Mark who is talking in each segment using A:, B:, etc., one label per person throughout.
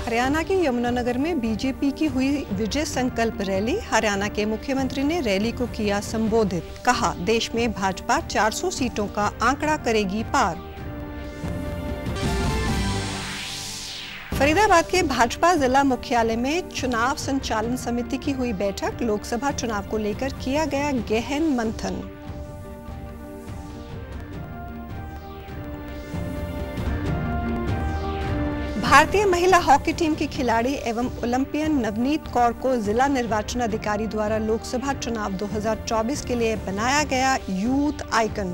A: हरियाणा के यमुनानगर में बीजेपी की हुई विजय संकल्प रैली। हरियाणा के मुख्यमंत्री ने रैली को किया संबोधित। कहा, देश में भाजपा 400 सीटों का आंकड़ा करेगी पार। फरीदाबाद के भाजपा जिला मुख्यालय में चुनाव संचालन समिति की हुई बैठक। लोकसभा चुनाव को लेकर किया गया गहन मंथन। भारतीय महिला हॉकी टीम की खिलाड़ी एवं ओलंपियन नवनीत कौर को जिला निर्वाचन अधिकारी द्वारा लोकसभा चुनाव 2024 के लिए बनाया गया यूथ आइकन।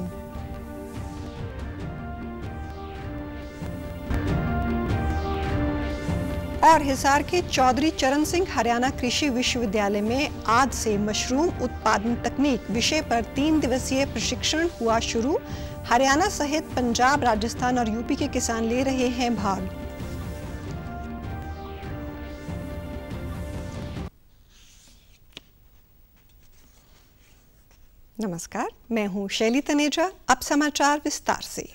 A: और हिसार के चौधरी चरण सिंह हरियाणा कृषि विश्वविद्यालय में आज से मशरूम उत्पादन तकनीक विषय पर 3 दिवसीय प्रशिक्षण हुआ शुरू। हरियाणा सहित पंजाब, राजस्थान और यूपी के किसान ले रहे हैं भाग। नमस्कार, मैं हूं शैली तनेजा। अब समाचार विस्तार से।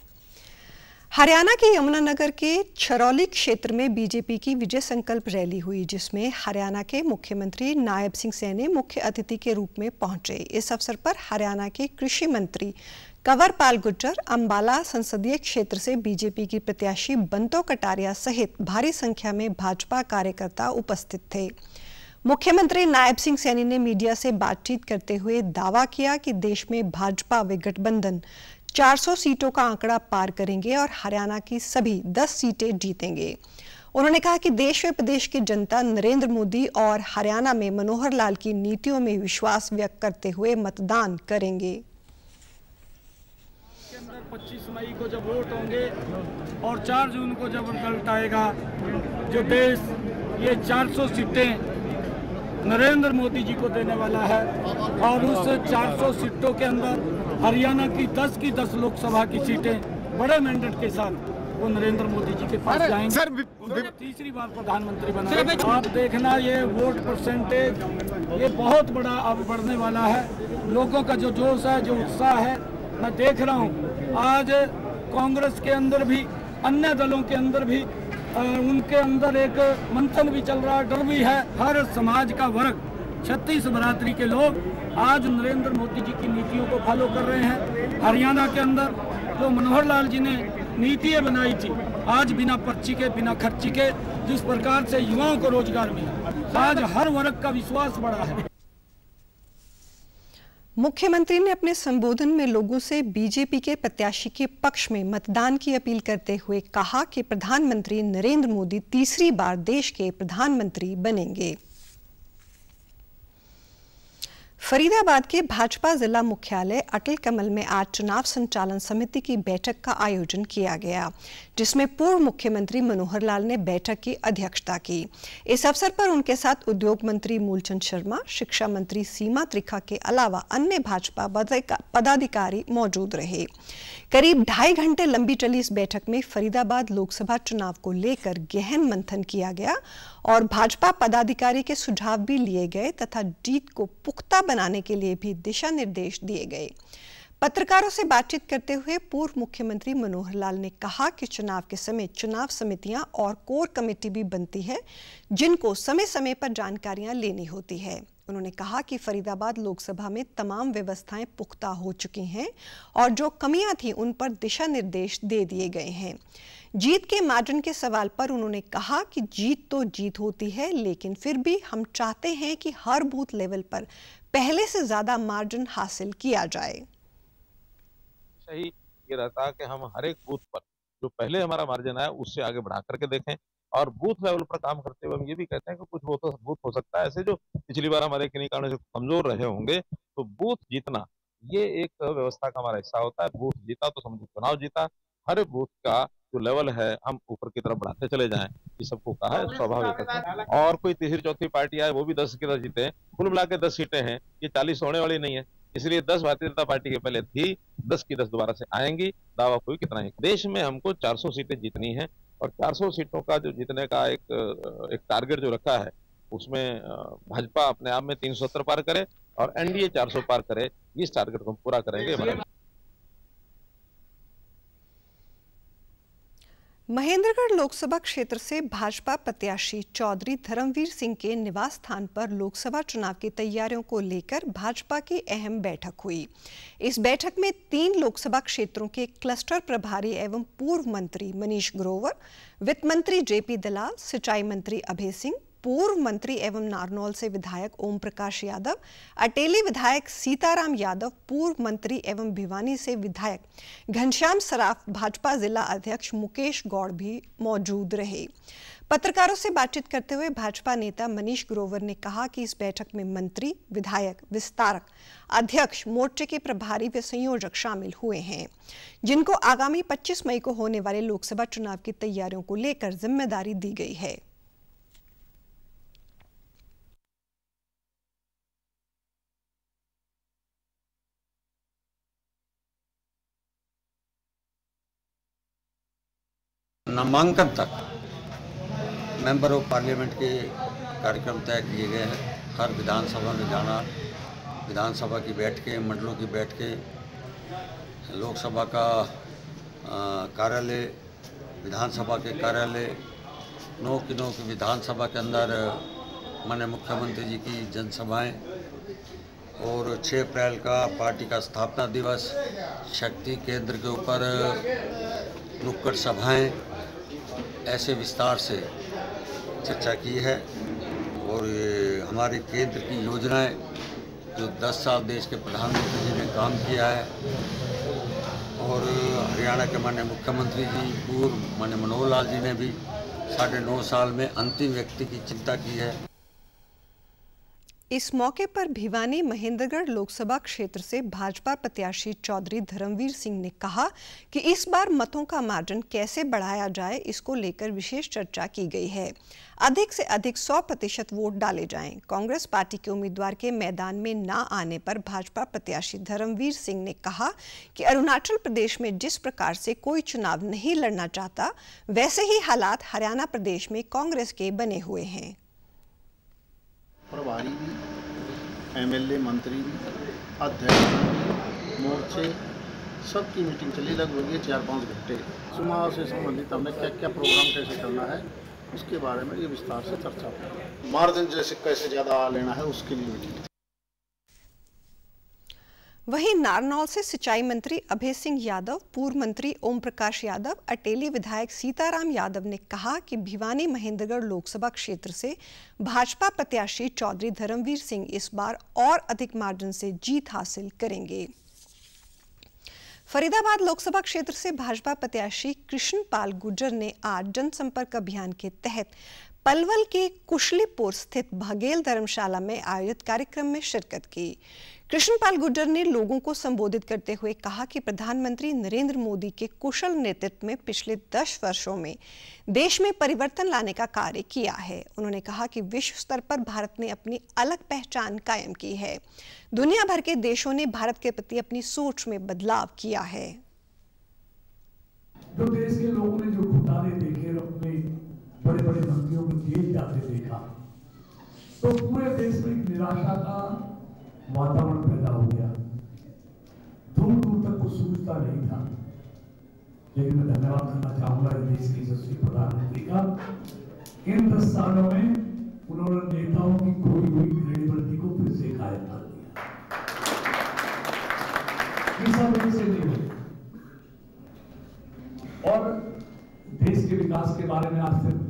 A: हरियाणा के यमुनानगर के छरौली क्षेत्र में बीजेपी की विजय संकल्प रैली हुई, जिसमें हरियाणा के मुख्यमंत्री नायब सिंह सैनी मुख्य अतिथि के रूप में पहुंचे। इस अवसर पर हरियाणा के कृषि मंत्री कंवरपाल गुर्जर, अंबाला संसदीय क्षेत्र से बीजेपी की प्रत्याशी बंतो कटारिया सहित भारी संख्या में भाजपा कार्यकर्ता उपस्थित थे। मुख्यमंत्री नायब सिंह सैनी ने मीडिया से बातचीत करते हुए दावा किया कि देश में भाजपा व गठबंधन 400 सीटों का आंकड़ा पार करेंगे और हरियाणा की सभी 10 सीटें जीतेंगे। उन्होंने कहा कि देश व प्रदेश की जनता नरेंद्र मोदी और हरियाणा में मनोहर लाल की नीतियों में विश्वास व्यक्त करते हुए मतदान करेंगे।
B: 25 मई को जब वोट होंगे और 4 जून को जब रिजल्ट आएगा, जो देश ये 400 सीटें नरेंद्र मोदी जी को देने वाला है और उस 400 सीटों के अंदर हरियाणा की 10 की 10 लोकसभा की सीटें बड़े मैंडेट के साथ वो नरेंद्र मोदी जी के पास जाएंगे। तीसरी बार प्रधानमंत्री बना। आप देखना, ये वोट परसेंटेज ये बहुत बड़ा अब बढ़ने वाला है। लोगों का जो जोश है, जो उत्साह है, मैं देख रहा हूँ आज कांग्रेस के अंदर भी, अन्य दलों के अंदर भी उनके अंदर एक मंथन भी चल रहा है, डर भी है। हर समाज का वर्ग, 36 बरादरी के लोग आज नरेंद्र मोदी जी की नीतियों को फॉलो कर रहे हैं। हरियाणा के अंदर जो मनोहर लाल जी ने नीतियाँ बनाई थी, आज बिना पर्ची के, बिना खर्ची के जिस प्रकार से युवाओं को रोजगार मिला, आज हर वर्ग का विश्वास बढ़ा है।
A: मुख्यमंत्री ने अपने संबोधन में लोगों से बीजेपी के प्रत्याशी के पक्ष में मतदान की अपील करते हुए कहा कि प्रधानमंत्री नरेंद्र मोदी तीसरी बार देश के प्रधानमंत्री बनेंगे। फरीदाबाद के भाजपा जिला मुख्यालय अटल कमल में आज चुनाव संचालन समिति की बैठक का आयोजन किया गया, जिसमें पूर्व मुख्यमंत्री मनोहर लाल ने बैठक की अध्यक्षता की। इस अवसर पर उनके साथ उद्योग मंत्री मूलचंद शर्मा, शिक्षा मंत्री सीमा त्रिखा के अलावा अन्य भाजपा पदाधिकारी मौजूद रहे। करीब 2.5 घंटे लंबी चली इस बैठक में फरीदाबाद लोकसभा चुनाव को लेकर गहन मंथन किया गया और भाजपा पदाधिकारी के सुझाव भी लिए गए तथा जीत को पुख्ता बनाने के लिए भी दिशा निर्देश दिए गए। पत्रकारों से बातचीत करते हुए पूर्व मुख्यमंत्री मनोहर लाल ने कहा कि चुनाव के समय चुनाव समितियां और कोर कमेटी भी बनती है, जिनको समय समय पर जानकारियां लेनी होती है। उन्होंने कहा कि फरीदाबाद लोकसभा में तमाम व्यवस्थाएं पुख्ता हो चुकी हैं और जो कमियां थी उन पर दिशा निर्देश दे दिए गए हैं। जीत के मार्जिन के सवाल पर उन्होंने कहा कि जीत तो जीत होती है, लेकिन फिर भी हम चाहते हैं कि हर बूथ लेवल पर पहले से ज्यादा मार्जिन हासिल किया जाए।
C: सही ये रहता है कि हम हर एक बूथ पर जो पहले हमारा मार्जिन है उससे आगे बढ़ा करके देखें और बूथ लेवल पर काम करते हुए हम ये भी कहते हैं कि कुछ बूथ हो सकता है ऐसे जो पिछली बार हमारे किन्हीं कारणों से कमजोर रहे होंगे, तो बूथ जीतना ये एक व्यवस्था का हमारा हिस्सा होता है। बूथ जीता तो समझो चुनाव जीता। हर बूथ का जो लेवल है हम ऊपर की तरफ बढ़ाते चले जाएं, ये सबको कहा है, स्वाभाविक है। और कोई तीसरी चौथी पार्टी आए वो भी 10 की 10 जीते, कुल मिला के 10 सीटें हैं, ये 40 होने वाली नहीं है। इसलिए 10 भारतीय जनता पार्टी के पहले थी, 10 की 10 दोबारा से आएंगी। दावा कोई कितना है, देश में हमको 400 सीटें जीतनी है और 400 सीटों का जो जीतने का एक टारगेट जो रखा है, उसमें भाजपा अपने आप में 370 पार करे और एनडीए 400 पार करे। इस टारगेट को हम पूरा करेंगे। हमारा
A: महेंद्रगढ़ लोकसभा क्षेत्र से भाजपा प्रत्याशी चौधरी धर्मवीर सिंह के निवास स्थान पर लोकसभा चुनाव की तैयारियों को लेकर भाजपा की अहम बैठक हुई। इस बैठक में 3 लोकसभा क्षेत्रों के क्लस्टर प्रभारी एवं पूर्व मंत्री मनीष ग्रोवर, वित्त मंत्री जेपी दलाल, सिंचाई मंत्री अभय सिंह, पूर्व मंत्री एवं नारनौल से विधायक ओम प्रकाश यादव, अटेली विधायक सीताराम यादव, पूर्व मंत्री एवं भिवानी से विधायक घनश्याम सराफ, भाजपा जिला अध्यक्ष मुकेश गौड़ भी मौजूद रहे। पत्रकारों से बातचीत करते हुए भाजपा नेता मनीष ग्रोवर ने कहा कि इस बैठक में मंत्री, विधायक, विस्तारक, अध्यक्ष, मोर्चे के प्रभारी व संयोजक शामिल हुए हैं, जिनको आगामी 25 मई को होने वाले लोकसभा चुनाव की तैयारियों को लेकर जिम्मेदारी दी गई है।
D: नामांकन तक मेंबर ऑफ पार्लियामेंट के कार्यक्रम तय किए गए हैं। हर विधानसभा में जाना, विधानसभा की बैठकें, मंडलों की बैठकें, लोकसभा का कार्यालय, विधानसभा के कार्यालय, 9 की विधानसभा के अंदर माननीय मुख्यमंत्री जी की जनसभाएं और 6 अप्रैल का पार्टी का स्थापना दिवस, शक्ति केंद्र के ऊपर नुक्कड़ सभाएं, ऐसे विस्तार से चर्चा की है। और ये हमारे केंद्र की योजनाएं जो 10 साल देश के प्रधानमंत्री जी ने काम किया है और हरियाणा के माननीय मुख्यमंत्री जी पूर्व माननीय मनोहर लाल जी ने भी 9.5 साल में अंतिम व्यक्ति की चिंता की है।
A: इस मौके पर भिवानी महेंद्रगढ़ लोकसभा क्षेत्र से भाजपा प्रत्याशी चौधरी धर्मवीर सिंह ने कहा कि इस बार मतों का मार्जिन कैसे बढ़ाया जाए, इसको लेकर विशेष चर्चा की गई है। अधिक से अधिक 100% वोट डाले जाएं। कांग्रेस पार्टी के उम्मीदवार के मैदान में न आने पर भाजपा प्रत्याशी धर्मवीर सिंह ने कहा कि अरुणाचल प्रदेश में जिस प्रकार से कोई चुनाव नहीं लड़ना चाहता, वैसे ही हालात हरियाणा प्रदेश में कांग्रेस के बने हुए हैं।
E: प्रभारी भी, एमएलए, मंत्री भी, अध्यक्ष, मोर्चे, सबकी मीटिंग चली लगभग 4-5 घंटे। चुनाव से संबंधित हमने क्या क्या प्रोग्राम कैसे करना है उसके बारे में ये विस्तार से चर्चा हुई। मार्जिन जैसे कैसे ज़्यादा लेना है उसके लिए मीटिंग।
A: वहीं नारनौल से सिंचाई मंत्री अभय सिंह यादव, पूर्व मंत्री ओम प्रकाश यादव, अटेली विधायक सीताराम यादव ने कहा कि भिवानी महेंद्रगढ़ लोकसभा क्षेत्र से भाजपा प्रत्याशी चौधरी धर्मवीर सिंह इस बार और अधिक मार्जिन से जीत हासिल करेंगे। फरीदाबाद लोकसभा क्षेत्र से भाजपा प्रत्याशी कृष्णपाल गुर्जर ने आज जनसंपर्क अभियान के तहत पलवल के कुशलीपुर स्थित बघेल धर्मशाला में आयोजित कार्यक्रम में शिरकत की। कृष्णपाल गुर्जर ने लोगों को संबोधित करते हुए कहा कि प्रधानमंत्री नरेंद्र मोदी के कुशल नेतृत्व में पिछले 10 वर्षों में देश में परिवर्तन लाने का कार्य किया है। उन्होंने कहा कि विश्व स्तर पर भारत ने अपनी अलग पहचान कायम की है। दुनिया भर के देशों ने भारत के प्रति अपनी सोच में बदलाव किया है।
F: जो देश के लोगों ने जो घोटाले देखे, अपने बड़े बड़े मंत्रियों को जेल जाते देखा, तो पूरे देश में निराशा का वातावरण पैदा हो गया। दूर दूर तक कुछ सूझता नहीं था। लेकिन मैं धन्यवाद करना चाहूंगा देश के यशस्वी प्रधानमंत्री का। इन 10 सालों में उन्होंने नेताओं की खोई हुई क्रेडिबिलिटी को फिर से कायम कर दिया। किसी वजह से नहीं हुई। और देश के विकास के बारे में आज सिर्फ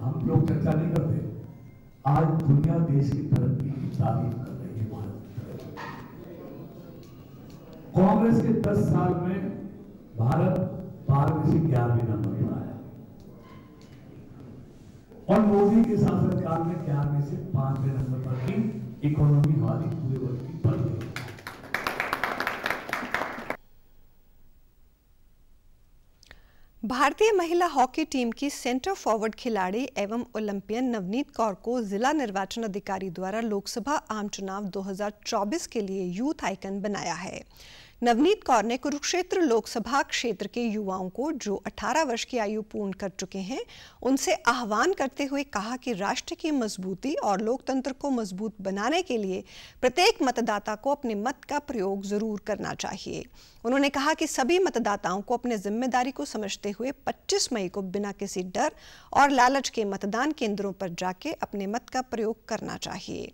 F: हम लोग चर्चा नहीं करते। आज दुनिया देश की तरक्की की तारीफ कर रही है। कांग्रेस के 10 साल में भारत 12 में से 11वें नंबर पर आया और मोदी के शासनकाल में 11वें से 5वें नंबर पर की इकोनॉमी हमारी पूरे वर्ल्ड की बढ़ गई।
A: भारतीय महिला हॉकी टीम की सेंटर फॉरवर्ड खिलाड़ी एवं ओलंपियन नवनीत कौर को जिला निर्वाचन अधिकारी द्वारा लोकसभा आम चुनाव 2024 के लिए यूथ आइकन बनाया है। नवनीत कौर ने कुरुक्षेत्र लोकसभा क्षेत्र के युवाओं को जो 18 वर्ष की आयु पूर्ण कर चुके हैं उनसे आह्वान करते हुए कहा कि राष्ट्र की मजबूती और लोकतंत्र को मजबूत बनाने के लिए प्रत्येक मतदाता को अपने मत का प्रयोग जरूर करना चाहिए। उन्होंने कहा कि सभी मतदाताओं को अपने जिम्मेदारी को समझते हुए 25 मई को बिना किसी डर और लालच के मतदान केंद्रों पर जाके अपने मत का प्रयोग करना चाहिए।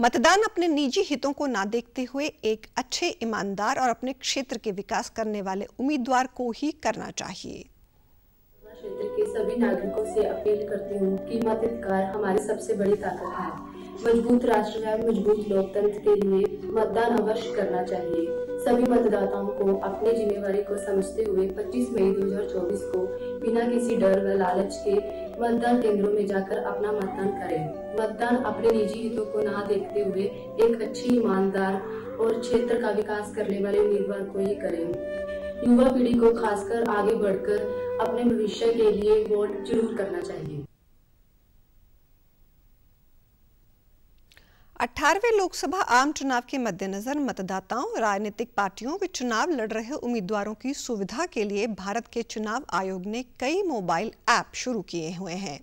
A: मतदान अपने निजी हितों को ना देखते हुए एक अच्छे, ईमानदार और अपने क्षेत्र के विकास करने वाले उम्मीदवार को ही करना चाहिए।
G: क्षेत्र के सभी नागरिकों से अपील करती हूँ कि मताधिकार हमारी सबसे बड़ी ताकत है। मजबूत राष्ट्र है, मजबूत लोकतंत्र के लिए मतदान अवश्य करना चाहिए। सभी मतदाताओं को अपनी जिम्मेवारी को समझते हुए 25 मई 2024 को बिना किसी डर व लालच के मतदान केंद्रों में जाकर अपना मतदान करें। मतदान अपने निजी हितों को ना देखते हुए एक अच्छी, ईमानदार और क्षेत्र का विकास करने वाले उम्मीदवार को ही करें। युवा पीढ़ी को खासकर आगे बढ़कर अपने भविष्य के लिए वोट जरूर करना चाहिए।
A: 18वें लोकसभा आम चुनाव के मद्देनजर मतदाताओं, राजनीतिक पार्टियों व चुनाव लड़ रहे उम्मीदवारों की सुविधा के लिए भारत के चुनाव आयोग ने कई मोबाइल ऐप शुरू किए हुए हैं,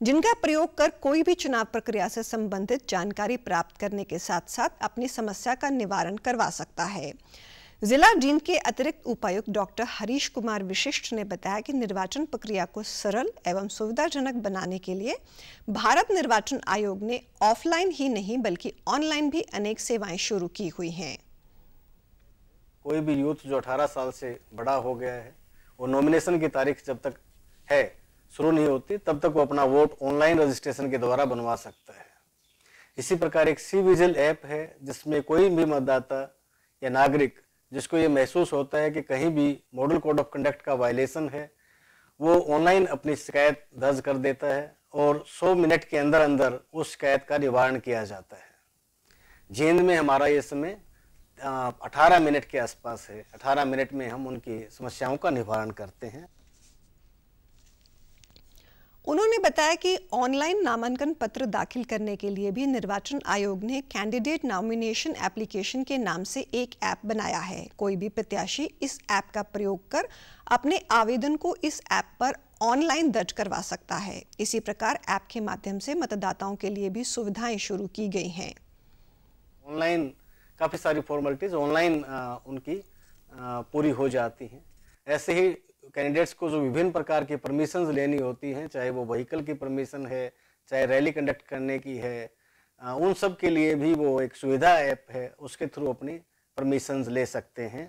A: जिनका प्रयोग कर कोई भी चुनाव प्रक्रिया से संबंधित जानकारी प्राप्त करने के साथ साथ अपनी समस्या का निवारण करवा सकता है। जिला जींद के अतिरिक्त उपायुक्त डॉक्टर हरीश कुमार विशिष्ट ने बताया कि निर्वाचन प्रक्रिया को सरल एवं सुविधाजनक बनाने के लिए भारत निर्वाचन आयोग ने ऑफलाइन ही नहीं बल्कि ऑनलाइन भी अनेक सेवाएं शुरू की हुई हैं।
H: कोई भी यूथ जो 18 साल से बड़ा हो गया है, वो नॉमिनेशन की तारीख जब तक है शुरू नहीं होती तब तक वो अपना वोट ऑनलाइन रजिस्ट्रेशन के द्वारा बनवा सकता है। इसी प्रकार एक सी-विजिल ऐप है जिसमें कोई भी मतदाता या नागरिक जिसको ये महसूस होता है कि कहीं भी मॉडल कोड ऑफ कंडक्ट का वायलेशन है, वो ऑनलाइन अपनी शिकायत दर्ज कर देता है और 100 मिनट के अंदर अंदर उस शिकायत का निवारण किया जाता है। जींद में हमारा ये समय 18 मिनट के आसपास है। 18 मिनट में हम उनकी समस्याओं का निवारण करते हैं।
A: उन्होंने बताया कि ऑनलाइन नामांकन पत्र दाखिल करने के लिए भी निर्वाचन आयोग ने कैंडिडेट नॉमिनेशन एप्लीकेशन के नाम से एक ऐप बनाया है। कोई भी प्रत्याशी इस ऐप का प्रयोग कर अपने आवेदन को इस ऐप पर ऑनलाइन दर्ज करवा सकता है। इसी प्रकार ऐप के माध्यम से मतदाताओं के लिए भी सुविधाएं शुरू की गई हैं।
H: ऑनलाइन काफ़ी सारी फॉर्मेलिटीज ऑनलाइन उनकी पूरी हो जाती हैं। ऐसे ही कैंडिडेट्स को जो विभिन्न प्रकार की परमिशंस लेनी होती हैं, चाहे वो व्हीकल की परमिशन है, चाहे रैली कंडक्ट करने की है, उन सब के लिए भी वो एक सुविधा ऐप है, उसके थ्रू अपनी परमिशंस ले सकते हैं।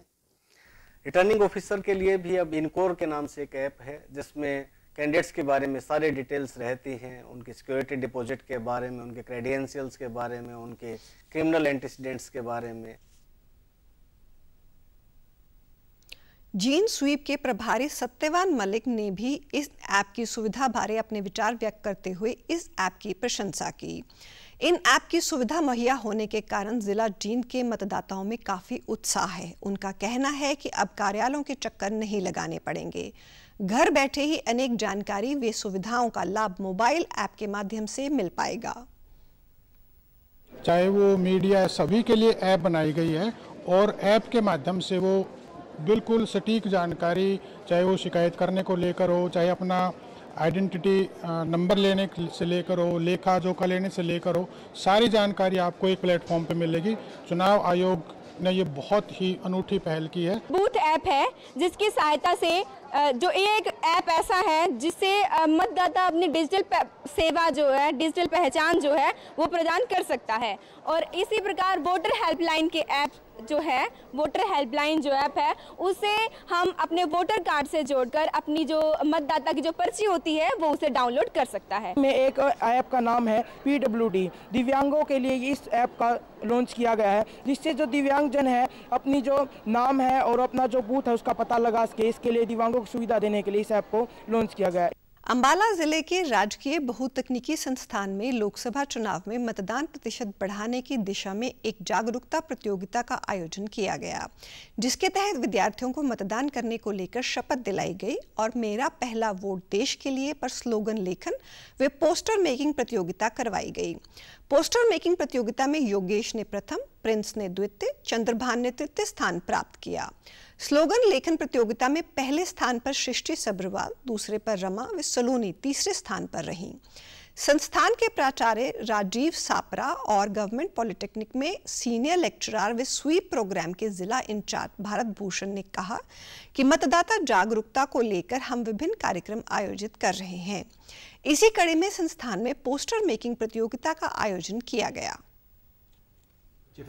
H: रिटर्निंग ऑफिसर के लिए भी अब इनकोर के नाम से एक ऐप है जिसमें कैंडिडेट्स के बारे में सारे डिटेल्स रहती हैं, उनके सिक्योरिटी डिपॉजिट के बारे में, उनके क्रेडेंशियल्स के बारे में, उनके क्रिमिनल एंटीसीडेंट्स के बारे में।
A: जींद स्वीप के प्रभारी सत्यवान मलिक ने भी इस ऐप की सुविधा बारे अपने विचार व्यक्त करते हुए इस ऐप की प्रशंसा की। इन ऐप की सुविधा मुहैया होने के कारण जिला जींद के मतदाताओं में काफी उत्साह है। उनका कहना है कि अब कार्यालयों के चक्कर नहीं लगाने पड़ेंगे, घर बैठे ही अनेक जानकारी व सुविधाओं का लाभ मोबाइल ऐप के माध्यम से मिल पाएगा।
I: चाहे वो मीडिया, सभी के लिए ऐप बनाई गई है और ऐप के माध्यम से वो बिल्कुल सटीक जानकारी, चाहे वो शिकायत करने को लेकर हो, चाहे अपना आइडेंटिटी नंबर लेने से लेकर हो, लेखा जोखा लेने से लेकर हो, सारी जानकारी आपको एक प्लेटफॉर्म पे मिलेगी। चुनाव आयोग ने ये बहुत ही अनूठी पहल की है।
J: बूथ ऐप है जिसकी सहायता से जो एक ऐप ऐसा है जिससे मतदाता अपनी डिजिटल सेवा जो है, डिजिटल पहचान जो है वो प्रदान कर सकता है। और इसी प्रकार वोटर हेल्पलाइन के ऐप जो है, वोटर हेल्पलाइन जो ऐप है उसे हम अपने वोटर कार्ड से जोड़कर अपनी जो मतदाता की जो पर्ची होती है वो उसे डाउनलोड कर सकता है।
K: में एक ऐप का नाम है PWD, दिव्यांगों के लिए इस ऐप का लॉन्च किया गया है, जिससे जो दिव्यांगजन है अपनी जो नाम है और अपना जो बूथ है उसका पता लगा सके। इसके लिए दिव्यांगों को सुविधा देने के लिए इस ऐप को लॉन्च किया गया है।
A: अंबाला जिले के राजकीय बहुतकनीकी संस्थान में लोकसभा चुनाव में मतदान प्रतिशत बढ़ाने की दिशा में एक जागरूकता प्रतियोगिता का आयोजन किया गया, जिसके तहत विद्यार्थियों को मतदान करने को लेकर शपथ दिलाई गई और मेरा पहला वोट देश के लिए पर स्लोगन लेखन व पोस्टर मेकिंग प्रतियोगिता करवाई गई। पोस्टर मेकिंग प्रतियोगिता में योगेश ने प्रथम, प्रिंस ने द्वितीय, चंद्रभान ने तृतीय स्थान प्राप्त किया। स्लोगन लेखन प्रतियोगिता में पहले स्थान पर सृष्टि सब्रवाल, दूसरे पर रमा व सलोनी तीसरे स्थान पर रहीं। संस्थान के प्राचार्य राजीव सापरा और गवर्नमेंट पॉलिटेक्निक में सीनियर लेक्चरर व स्वीप प्रोग्राम के जिला इंचार्ज भारत भूषण ने कहा कि मतदाता जागरूकता को लेकर हम विभिन्न कार्यक्रम आयोजित कर रहे हैं। इसी कड़ी में संस्थान में पोस्टर मेकिंग प्रतियोगिता का आयोजन किया गया।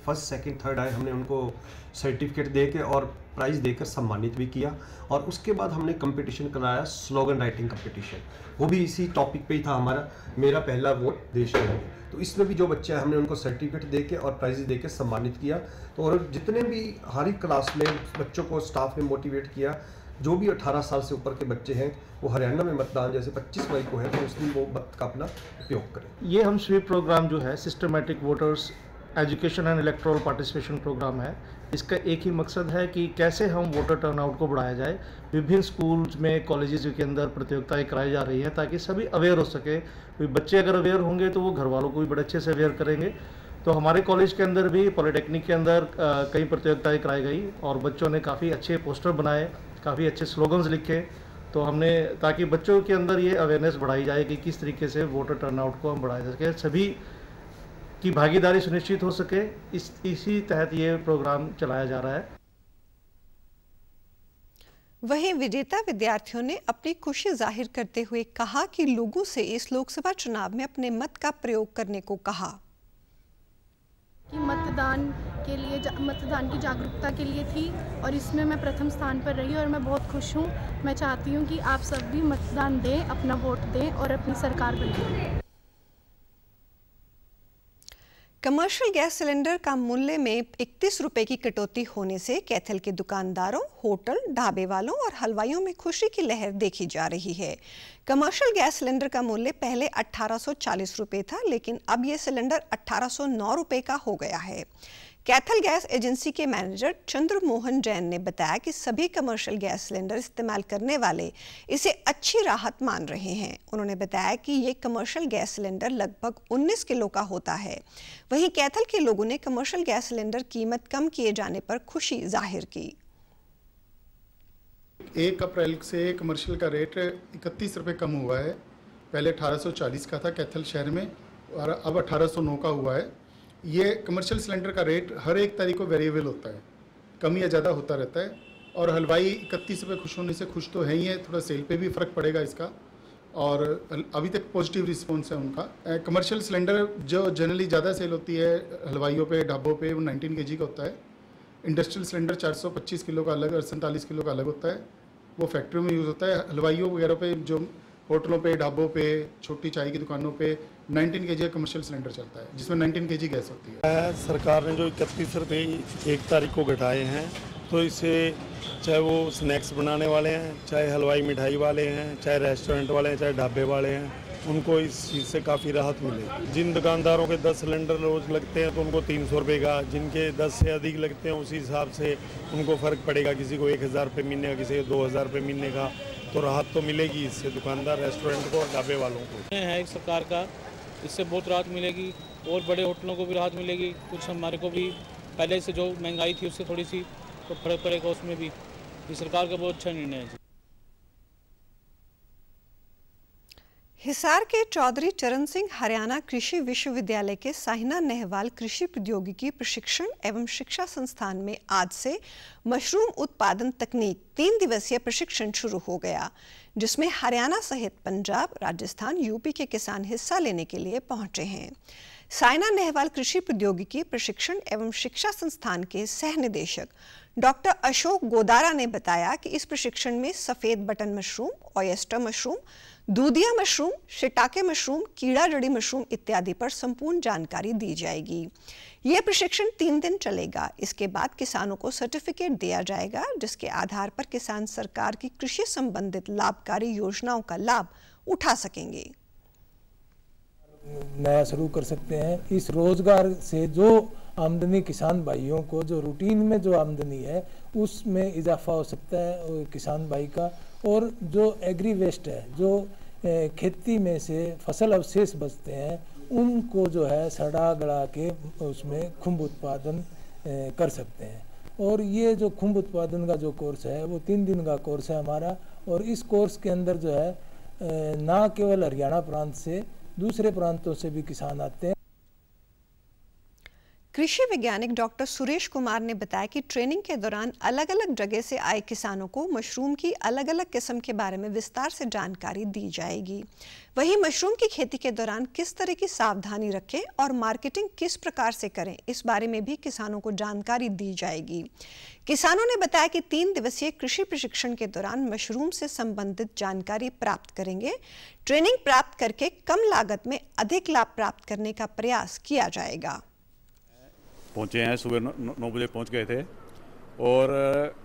L: फर्स्ट, सेकंड, थर्ड आए, हमने उनको सर्टिफिकेट देके और प्राइज़ देकर सम्मानित भी किया। और उसके बाद हमने कंपटीशन कराया, स्लोगन राइटिंग कंपटीशन, वो भी इसी टॉपिक पे ही था हमारा, मेरा पहला वोट देश के लिए। तो इसमें भी जो बच्चे हैं हमने उनको सर्टिफिकेट देके और प्राइज़ देके सम्मानित किया। तो और जितने भी हर एक क्लास में बच्चों को स्टाफ ने मोटिवेट किया, जो भी 18 साल से ऊपर के बच्चे हैं वो हरियाणा में मतदान जैसे 25 मई को है तो उस दिन वो मत का अपना उपयोग करें।
M: ये हम स्वीप प्रोग्राम जो है systematic voters education and electoral participation programme है। इसका एक ही मकसद है कि कैसे हम वोटर टर्नआउट को बढ़ाया जाए। विभिन्न स्कूल्स में, कॉलेजेस के अंदर प्रतियोगिताएं कराई जा रही हैं ताकि सभी अवेयर हो सके। बच्चे अगर अवेयर होंगे तो वो घर वालों को भी बड़े अच्छे से अवेयर करेंगे। तो हमारे कॉलेज के अंदर भी, पॉलिटेक्निक के अंदर कई प्रतियोगिताएं कराई गई और बच्चों ने काफ़ी अच्छे पोस्टर बनाए, काफ़ी अच्छे स्लोगन्स लिखे। तो हमने, ताकि बच्चों के अंदर ये अवेयरनेस बढ़ाई जाए कि किस तरीके से वोटर टर्नआउट को हम बढ़ाया सके, सभी की भागीदारी सुनिश्चित हो सके, इसी तहत ये प्रोग्राम चलाया जा रहा है।
A: वहीं विजेता विद्यार्थियों ने अपनी खुशी जाहिर करते हुए कहा कि लोगों से इस लोकसभा चुनाव में अपने मत का प्रयोग करने को कहा
N: कि मतदान की जागरूकता के लिए थी और इसमें मैं प्रथम स्थान पर रही और मैं बहुत खुश हूँ। मैं चाहती हूँ कि आप सब भी मतदान दें, अपना वोट दें और अपनी सरकार बनाएं।
A: कमर्शियल गैस सिलेंडर का मूल्य में 31 रुपए की कटौती होने से कैथल के दुकानदारों, होटल, ढाबे वालों और हलवाइयों में खुशी की लहर देखी जा रही है। कमर्शियल गैस सिलेंडर का मूल्य पहले 1840 रुपए था, लेकिन अब यह सिलेंडर 1809 रुपए का हो गया है। कैथल गैस एजेंसी के मैनेजर चंद्रमोहन जैन ने बताया कि सभी कमर्शियल गैस सिलेंडर इस्तेमाल करने वाले इसे अच्छी राहत मान रहे हैं। उन्होंने बताया कि ये कमर्शियल गैस सिलेंडर लगभग 19 किलो का होता है। वहीं कैथल के लोगों ने कमर्शियल गैस सिलेंडर कीमत कम किए जाने पर खुशी जाहिर की।
O: 1 अप्रैल से कमर्शियल का रेट 31 रुपये कम हुआ है। पहले 1840 का था कैथल शहर में और अब 1809 का हुआ है। ये कमर्शियल सिलेंडर का रेट हर एक तारीख को वेरिएबल होता है, कम या ज़्यादा होता रहता है। और हलवाई 31 रुपये खुश होने से खुश तो है ही है, थोड़ा सेल पे भी फ़र्क पड़ेगा इसका और अभी तक पॉजिटिव रिस्पॉन्स है उनका। कमर्शियल सिलेंडर जो जनरली ज़्यादा सेल होती है हलवाइयों पे, ढाबों पे, वो 19 kg का होता है। इंडस्ट्रियल सिलेंडर 425 किलो का अलग और 47 किलो का अलग होता है, वो फैक्ट्रियों में यूज़ होता है। हलवाइयों वगैरह पे, जो होटलों पे, ढाबों पे, छोटी चाय की दुकानों पे 19 kg कमर्शियल सिलेंडर चलता है, जिसमें 19 kg गैस होती है।
P: सरकार ने जो 31 रुपये 1 तारीख को घटाए हैं, तो इससे चाहे वो स्नैक्स बनाने वाले हैं, चाहे हलवाई मिठाई वाले हैं, चाहे रेस्टोरेंट वाले हैं, चाहे ढाबे वाले हैं, उनको इस चीज़ से काफ़ी राहत मिलेगी। जिन दुकानदारों के 10 सिलेंडर रोज़ लगते हैं तो उनको 300 रुपये का, जिनके 10 से अधिक लगते हैं उसी हिसाब से उनको फ़र्क पड़ेगा। किसी को 1000 रुपये मिलने का, किसी को 2000 रुपये मिलने का, तो राहत तो मिलेगी इससे दुकानदार, रेस्टोरेंट को और ढाबे वालों को।
Q: है एक सरकार का, इससे बहुत राहत मिलेगी और बड़े होटलों को भी राहत मिलेगी। कुछ हमारे को भी पहले से जो महंगाई थी उससे थोड़ी सी तो फर्क पड़ेगा उसमें भी। ये सरकार का बहुत अच्छा निर्णय है।
A: हिसार के चौधरी चरण सिंह हरियाणा कृषि विश्वविद्यालय के साइना नेहवाल कृषि प्रौद्योगिकी प्रशिक्षण एवं शिक्षा संस्थान में आज से मशरूम उत्पादन तकनीक 3 दिवसीय प्रशिक्षण शुरू हो गया, जिसमें हरियाणा सहित पंजाब, राजस्थान, यूपी के किसान हिस्सा लेने के लिए पहुंचे हैं। साइना नेहवाल कृषि प्रौद्योगिकी प्रशिक्षण एवं शिक्षा संस्थान के सह निदेशक डॉक्टर अशोक गोदारा ने बताया कि इस प्रशिक्षण में सफेद बटन मशरूम, ऑयस्टर मशरूम, दूधिया मशरूम, शिटाके मशरूम, कीड़ा जड़ी मशरूम इत्यादि पर संपूर्ण जानकारी दी जाएगी। यह प्रशिक्षण 3 दिन चलेगा। इसके बाद किसानों को सर्टिफिकेट दिया जाएगा, जिसके आधार पर किसान सरकार की कृषि संबंधित लाभकारी योजनाओं का लाभ उठा सकेंगे।
F: नया शुरू कर सकते हैं। इस रोजगार से जो आमदनी किसान भाइयों को, जो रूटीन में जो आमदनी है उसमें इजाफा हो सकता है किसान भाई का। और जो एग्री वेस्ट है, जो खेती में से फसल अवशेष बचते हैं, उनको जो है सड़ा गड़ा के उसमें खुम्ब उत्पादन कर सकते हैं। और ये जो खुम्ब उत्पादन का जो कोर्स है वो 3 दिन का कोर्स है हमारा। और इस कोर्स के अंदर जो है ना केवल हरियाणा प्रांत से, दूसरे प्रांतों से भी किसान आते हैं।
A: कृषि वैज्ञानिक डॉक्टर सुरेश कुमार ने बताया कि ट्रेनिंग के दौरान अलग अलग जगह से आए किसानों को मशरूम की अलग अलग किस्म के बारे में विस्तार से जानकारी दी जाएगी। वहीं मशरूम की खेती के दौरान किस तरह की सावधानी रखें और मार्केटिंग किस प्रकार से करें, इस बारे में भी किसानों को जानकारी दी जाएगी। किसानों ने बताया कि 3 दिवसीय कृषि प्रशिक्षण के दौरान मशरूम से संबंधित जानकारी प्राप्त करेंगे। ट्रेनिंग प्राप्त करके कम लागत में अधिक लाभ प्राप्त करने का प्रयास किया जाएगा।
R: पहुँचे हैं, सुबह 9 बजे पहुँच गए थे। और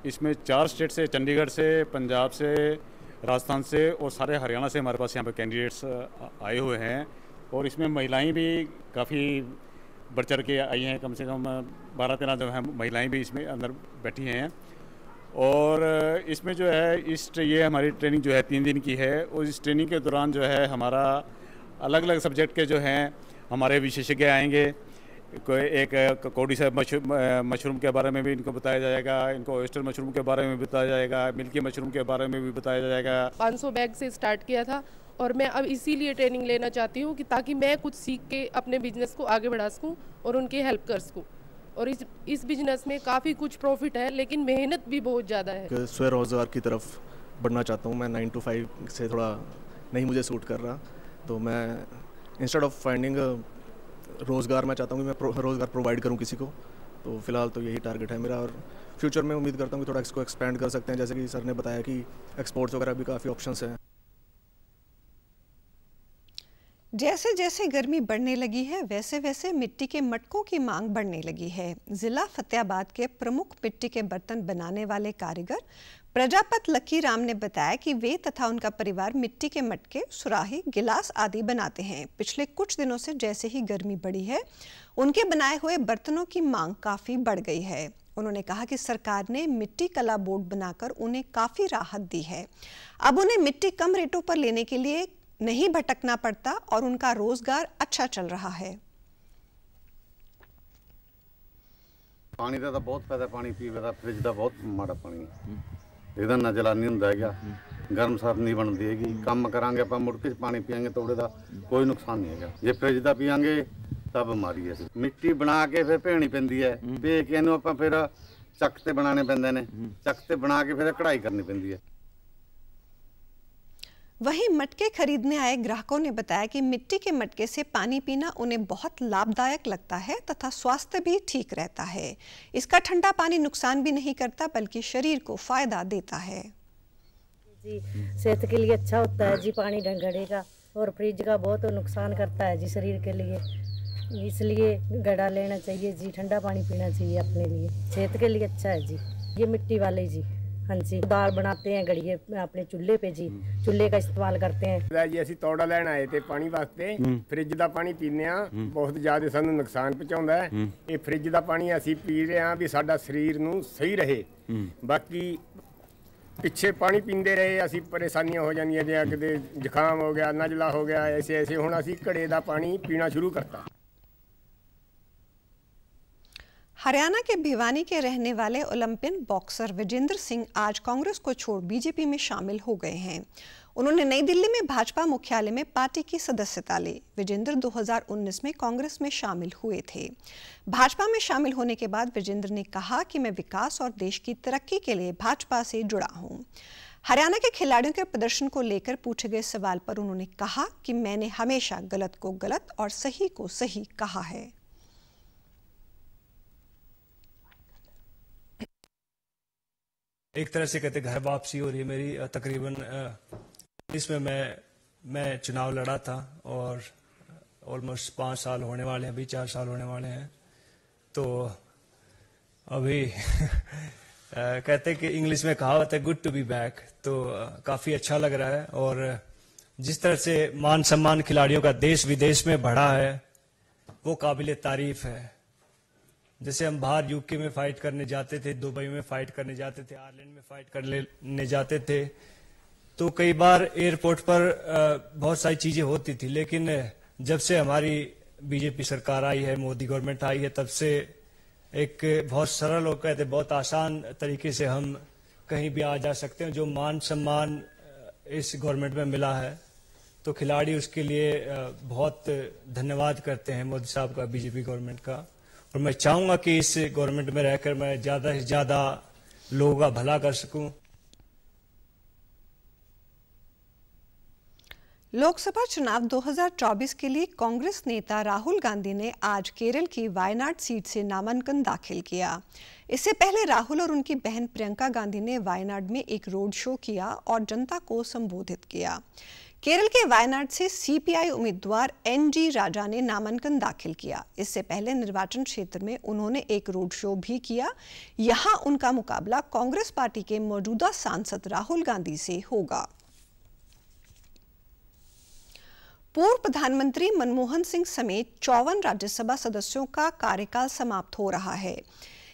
R: इसमें 4 स्टेट से, चंडीगढ़ से, पंजाब से, राजस्थान से और सारे हरियाणा से हमारे पास यहाँ पर कैंडिडेट्स आए हुए हैं। और इसमें महिलाएं भी काफ़ी बढ़ चढ़ के आई हैं, कम से कम 12-13 जो है महिलाएं भी इसमें अंदर बैठी हैं। और इसमें जो है ये हमारी ट्रेनिंग जो है 3 दिन की है। और इस ट्रेनिंग के दौरान जो है हमारा अलग अलग सब्जेक्ट के जो हैं हमारे विशेषज्ञ आएंगे। कोई एक कोडी से मशरूम के बारे में भी इनको बताया जाएगा, इनको ऑयस्टर मशरूम के बारे में बताया जाएगा, मिल्की मशरूम के बारे में भी बताया जाएगा।
S: 500 बैग से स्टार्ट किया था और मैं अब इसीलिए ट्रेनिंग लेना चाहती हूँ कि ताकि मैं कुछ सीख के अपने बिजनेस को आगे बढ़ा सकूँ और उनकी हेल्प कर सकूँ। और इस बिजनेस में काफ़ी कुछ प्रॉफिट है, लेकिन मेहनत भी बहुत ज़्यादा है।
T: स्वरोजगार की तरफ बढ़ना चाहता हूँ मैं। 9 to 5 से थोड़ा नहीं मुझे सूट कर रहा, तो मैं इंस्टेड ऑफ फाइंडिंग रोज़गार मैं चाहता हूँ कि मैं रोज़गार प्रोवाइड करूँ किसी को। तो फिलहाल तो यही टारगेट है मेरा। और फ्यूचर में उम्मीद करता हूँ कि थोड़ा इसको एक्सपेंड कर सकते हैं, जैसे कि सर ने बताया कि एक्सपोर्ट्स वगैरह भी काफ़ी ऑप्शंस हैं।
A: जैसे जैसे गर्मी बढ़ने लगी है, वैसे वैसे मिट्टी के मटकों की मांग बढ़ने लगी है। जिला फतेहाबाद के प्रमुख मिट्टी के बर्तन बनाने वाले कारीगर प्रजापत लकी राम ने बताया कि वे तथा उनका परिवार मिट्टी के मटके, सुराही, गिलास आदि बनाते हैं। पिछले कुछ दिनों से जैसे ही गर्मी बढ़ी है, उनके बनाए हुए बर्तनों की मांग काफ़ी बढ़ गई है। उन्होंने कहा कि सरकार ने मिट्टी कला बोर्ड बनाकर उन्हें काफ़ी राहत दी है। अब उन्हें मिट्टी कम रेटों पर लेने के लिए नहीं भटकना पड़ता और उनका रोजगार अच्छा चल रहा है।
E: पानी का तो बहुत फायदा, पानी पीवे का फ्रिज का बहुत माड़ा पानी ਇਹਦਾ ਨਜ਼ਲਾ ਨਹੀਂ ਹੁੰਦਾ ਹੈਗਾ, ਗਰਮ ਸਰਦ ਨਹੀਂ ਬਣਦੀ ਹੈਗੀ। ਕੰਮ ਕਰਾਂਗੇ ਆਪਾਂ ਮੁੜ ਕੇ ਪਾਣੀ ਪੀਾਂਗੇ ਤਾਂ ਉਹਦੇ ਦਾ ਕੋਈ ਨੁਕਸਾਨ ਨਹੀਂ ਹੈਗਾ। ਜੇ ਫ੍ਰਿਜ ਦਾ ਪੀਾਂਗੇ ਤਾਂ ਬਿਮਾਰੀ ਹੈ। ਮਿੱਟੀ ਬਣਾ ਕੇ ਫਿਰ ਭੇਣੀ ਪੈਂਦੀ ਹੈ, ਭੇ ਕੇ ਇਹਨੂੰ ਆਪਾਂ ਫਿਰ ਚੱਕ ਤੇ ਬਣਾਉਣੇ ਪੈਂਦੇ ਨੇ, ਚੱਕ ਤੇ ਬਣਾ ਕੇ ਫਿਰ ਕਢਾਈ ਕਰਨੀ ਪੈਂਦੀ ਹੈ।
A: वहीं मटके खरीदने आए ग्राहकों ने बताया कि मिट्टी के मटके से पानी पीना उन्हें बहुत लाभदायक लगता है तथा स्वास्थ्य भी ठीक रहता है। इसका ठंडा पानी नुकसान भी नहीं करता बल्कि शरीर को फायदा देता है।
U: जी सेहत के लिए अच्छा होता है जी पानी ढंगड़े का, और फ्रिज का बहुत नुकसान करता है जी शरीर के लिए, इसलिए गड़ा लेना चाहिए जी, ठंडा पानी पीना चाहिए अपने लिए, सेहत के लिए अच्छा है जी। ये मिट्टी वाले जी, हाँ जी, दाल बनाते हैं गड़िए अपने चूल्हे पे जी, चूल्हे का इस्तेमाल करते हैं
V: जी। ਅਸੀਂ ਤੌੜਾ ਲੈਣ ਆਏ ਤੇ ਪਾਣੀ ਵਾਸਤੇ ਫ੍ਰਿਜ ਦਾ ਪਾਣੀ ਪੀਂਦੇ ਆ, ਬਹੁਤ ਜ਼ਿਆਦਾ ਸਾਨੂੰ ਨੁਕਸਾਨ ਪਹੁੰਚਾਉਂਦਾ ਹੈ ਇਹ ਫ੍ਰਿਜ ਦਾ ਪਾਣੀ। ਅਸੀਂ ਪੀ ਰਹੇ ਆ ਵੀ ਸਾਡਾ ਸਰੀਰ ਨੂੰ ਸਹੀ ਰਹੇ, ਬਾਕੀ ਪਿੱਛੇ ਪਾਣੀ ਪੀਂਦੇ ਰਹੇ ਅਸੀਂ ਪਰੇਸ਼ਾਨੀਆਂ ਹੋ ਜਾਂਦੀਆਂ, ਜੇ ਕਿਤੇ ਜ਼ੁਕਾਮ ਹੋ ਗਿਆ, ਨਜ਼ਲਾ ਹੋ ਗਿਆ, ਐਸੇ ਹੁਣ ਅਸੀਂ ਘੜੇ ਦਾ ਪਾਣੀ ਪੀਣਾ ਸ਼ੁਰੂ ਕਰਤਾ।
A: हरियाणा के भिवानी के रहने वाले ओलंपियन बॉक्सर विजेंद्र सिंह आज कांग्रेस को छोड़ बीजेपी में शामिल हो गए हैं। उन्होंने नई दिल्ली में भाजपा मुख्यालय में पार्टी की सदस्यता ली। विजेंद्र 2019 में कांग्रेस में शामिल हुए थे। भाजपा में शामिल होने के बाद विजेंद्र ने कहा कि मैं विकास और देश की तरक्की के लिए भाजपा से जुड़ा हूं। हरियाणा के खिलाड़ियों के प्रदर्शन को लेकर पूछे गए सवाल पर उन्होंने कहा कि मैंने हमेशा गलत को गलत और सही को सही कहा है।
W: एक तरह से कहते घर वापसी हो रही है मेरी। तकरीबन इसमें मैं चुनाव लड़ा था और ऑलमोस्ट 5 साल होने वाले हैं, अभी 4 साल होने वाले हैं। तो अभी कहते कि इंग्लिश में कहावत है गुड टू बी बैक, तो काफ़ी अच्छा लग रहा है। और जिस तरह से मान सम्मान खिलाड़ियों का देश विदेश में बढ़ा है वो काबिल तारीफ है। जैसे हम बाहर यूके में फाइट करने जाते थे, दुबई में फाइट करने जाते थे, आयरलैंड में फाइट करने जाते थे, तो कई बार एयरपोर्ट पर बहुत सारी चीजें होती थी, लेकिन जब से हमारी बीजेपी सरकार आई है, मोदी गवर्नमेंट आई है, तब से एक बहुत सरल और कहते बहुत आसान तरीके से हम कहीं भी आ जा सकते हैं। जो मान सम्मान इस गवर्नमेंट में मिला है तो खिलाड़ी उसके लिए बहुत धन्यवाद करते हैं मोदी साहब का, बीजेपी गवर्नमेंट का। और मैं चाहूंगा कि इस गवर्नमेंट में रहकर मैं ज्यादा से ज्यादा लोगों का भला कर सकूं।
A: लोकसभा चुनाव 2024 के लिए कांग्रेस नेता राहुल गांधी ने आज केरल की वायनाड सीट से नामांकन दाखिल किया। इससे पहले राहुल और उनकी बहन प्रियंका गांधी ने वायनाड में एक रोड शो किया और जनता को संबोधित किया। केरल के वायनाड से सीपीआई उम्मीदवार एनजी राजा ने नामांकन दाखिल किया। इससे पहले निर्वाचन क्षेत्र में उन्होंने एक रोड शो भी किया। यहां उनका मुकाबला कांग्रेस पार्टी के मौजूदा सांसद राहुल गांधी से होगा। पूर्व प्रधानमंत्री मनमोहन सिंह समेत 54 राज्यसभा सदस्यों का कार्यकाल समाप्त हो रहा है।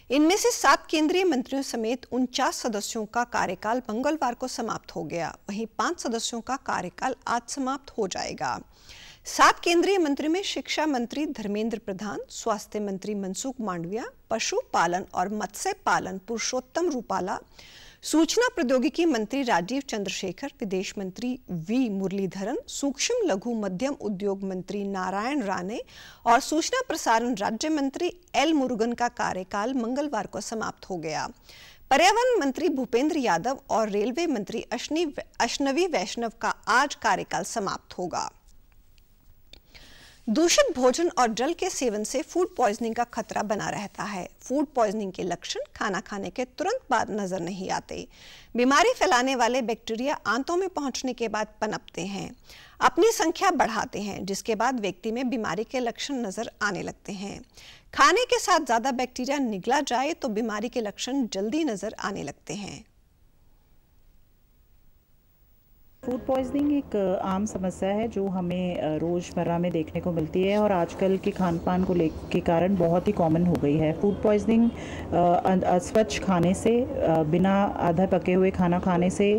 A: इनमें से 7 केंद्रीय मंत्रियों समेत 49 सदस्यों का कार्यकाल मंगलवार को समाप्त हो गया। वहीं 5 सदस्यों का कार्यकाल आज समाप्त हो जाएगा। 7 केंद्रीय मंत्री में शिक्षा मंत्री धर्मेंद्र प्रधान, स्वास्थ्य मंत्री मनसुख मांडविया, पशुपालन और मत्स्य पालन पुरुषोत्तम रूपाला, सूचना प्रौद्योगिकी मंत्री राजीव चंद्रशेखर, विदेश मंत्री वी मुरलीधरन, सूक्ष्म लघु मध्यम उद्योग मंत्री नारायण राणे और सूचना प्रसारण राज्य मंत्री एल मुरुगन का कार्यकाल मंगलवार को समाप्त हो गया। पर्यावरण मंत्री भूपेंद्र यादव और रेलवे मंत्री अश्नवी वैष्णव का आज कार्यकाल समाप्त होगा। दूषित भोजन और जल के सेवन से फूड पॉइजनिंग का खतरा बना रहता है। फूड पॉइजनिंग के लक्षण खाना खाने के तुरंत बाद नजर नहीं आते। बीमारी फैलाने वाले बैक्टीरिया आंतों में पहुंचने के बाद पनपते हैं, अपनी संख्या बढ़ाते हैं, जिसके बाद व्यक्ति में बीमारी के लक्षण नजर आने लगते हैं। खाने के साथ ज्यादा बैक्टीरिया निगला जाए तो बीमारी के लक्षण जल्दी नजर आने लगते हैं।
B: फूड पॉइजनिंग एक आम समस्या है जो हमें रोज़मर्रा में देखने को मिलती है और आजकल के खान पान को के कारण बहुत ही कॉमन हो गई है। फूड पॉइजनिंग अस्वच्छ खाने से, बिना आधा पके हुए खाना खाने से,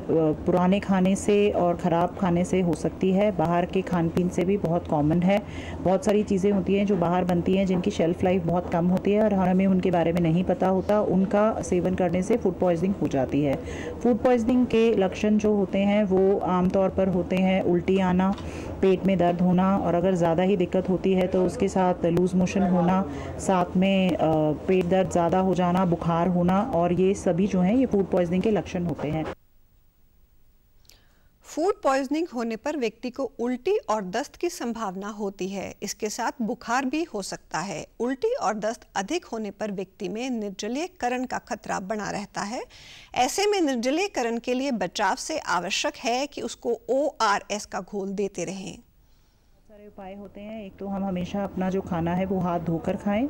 B: पुराने खाने से और ख़राब खाने से हो सकती है। बाहर के खान पीन से भी बहुत कॉमन है। बहुत सारी चीज़ें होती हैं जो बाहर बनती हैं जिनकी शेल्फ़ लाइफ बहुत कम होती है और हमें उनके बारे में नहीं पता होता, उनका सेवन करने से फूड पॉइजनिंग हो जाती है। फूड पॉइजनिंग के लक्षण जो होते हैं वो आमतौर पर होते हैं उल्टी आना, पेट में दर्द होना और अगर ज़्यादा ही दिक्कत होती है तो उसके साथ लूज़ मोशन होना, साथ में पेट दर्द ज़्यादा हो जाना, बुखार होना, और ये सभी जो हैं ये फूड पॉइजनिंग के लक्षण होते हैं।
A: फूड पॉइजनिंग होने पर व्यक्ति को उल्टी और दस्त की संभावना होती है। इसके साथ बुखार भी हो सकता है। उल्टी और दस्त अधिक होने पर व्यक्ति में निर्जलीकरण का खतरा बना रहता है। ऐसे में निर्जलीकरण के लिए बचाव से आवश्यक है कि उसको ORS का घोल देते रहें।
B: सारे उपाय होते हैं। एक तो हम हमेशा अपना जो खाना है वो हाथ धोकर खाएं,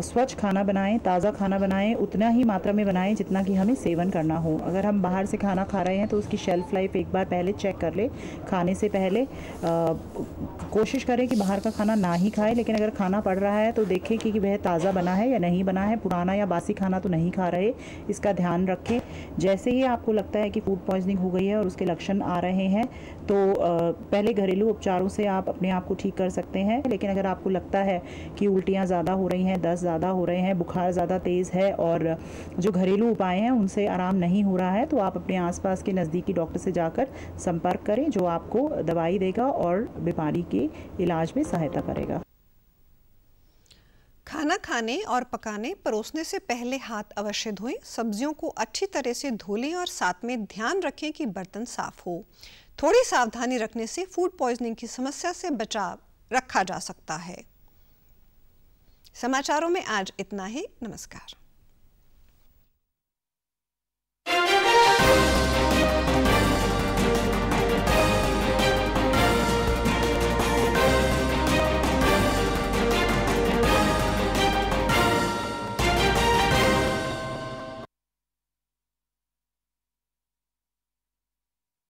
B: स्वच्छ खाना बनाएं, ताज़ा खाना बनाएं, उतना ही मात्रा में बनाएं जितना कि हमें सेवन करना हो। अगर हम बाहर से खाना खा रहे हैं तो उसकी शेल्फ़ लाइफ एक बार पहले चेक कर ले। खाने से पहले कोशिश करें कि बाहर का खाना ना ही खाएं, लेकिन अगर खाना पड़ रहा है तो देखें कि वह ताज़ा बना है या नहीं बना है, पुराना या बासी खाना तो नहीं खा रहे, इसका ध्यान रखें। जैसे ही आपको लगता है कि फूड पॉइजनिंग हो गई है और उसके लक्षण आ रहे हैं तो पहले घरेलू उपचारों से आप अपने आप को ठीक कर सकते हैं। लेकिन अगर आपको लगता है कि उल्टियाँ ज़्यादा हो रही हैं, दस्त ज़्यादा हो रहे हैं, बुखार ज़्यादा तेज़ है और जो घरेलू उपाय हैं उनसे आराम नहीं हो रहा है तो आप अपने आसपास के नज़दीकी डॉक्टर से जाकर संपर्क करें, जो आपको दवाई देगा और बीमारी के इलाज में सहायता करेगा।
A: खाना खाने और पकाने, परोसने से पहले हाथ अवश्य धोएं। सब्जियों को अच्छी तरह से धो लें और साथ में ध्यान रखें कि बर्तन साफ हो। थोड़ी सावधानी रखने से फूड पॉइजनिंग की समस्या से बचाव रखा जा सकता है। समाचारों में आज इतना ही। नमस्कार।